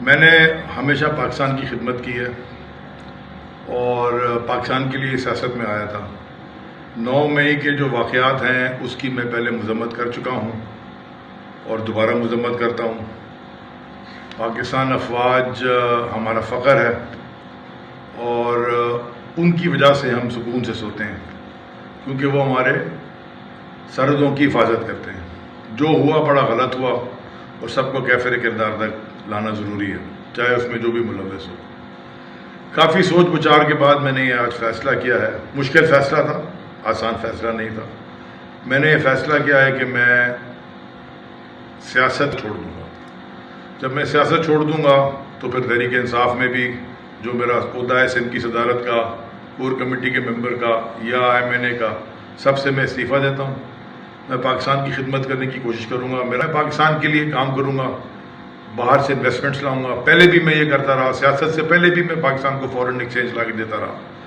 میں نے ہمیشہ پاکستان کی خدمت کی ہے اور پاکستان کے لیے سیاست میں آیا تھا۔ 9 مئی کے جو واقعات ہیں اس کی میں پہلے مذمت کر چکا ہوں اور دوبارہ مذمت کرتا ہوں۔ پاکستان افواج ہمارا فخر ہے اور ان کی وجہ سے ہم سکون سے سوتے ہیں، کیونکہ وہ ہمارے سرحدوں کی حفاظت کرتے ہیں۔ جو ہوا بڑا غلط ہوا اور سب کو کیفر کردار تک لانا ضروری ہے، چاہے اس میں جو بھی ملوث ہو۔ کافی سوچ بچار کے بعد میں نے یہ آج فیصلہ کیا ہے۔ مشکل فیصلہ تھا، آسان فیصلہ نہیں تھا۔ میں نے یہ فیصلہ کیا ہے کہ میں سیاست چھوڑ دوں گا۔ جب میں سیاست چھوڑ دوں گا تو پھر تحریک انصاف میں بھی جو میرا عہدہ ہے سندھ کی صدارت کا، کور کمیٹی کے ممبر کا یا MNA کا، سب سے میں استعفیٰ دیتا ہوں۔ میں پاکستان کی خدمت کرنے کی کوشش کروں گا، میرا پاکستان کے لیے کام کروں گا، باہر سے انویسٹمنٹس لاؤں گا۔ پہلے بھی میں یہ کرتا رہا، سیاست سے پہلے بھی میں پاکستان کو فورن ایکسچینج لا کے دیتا رہا۔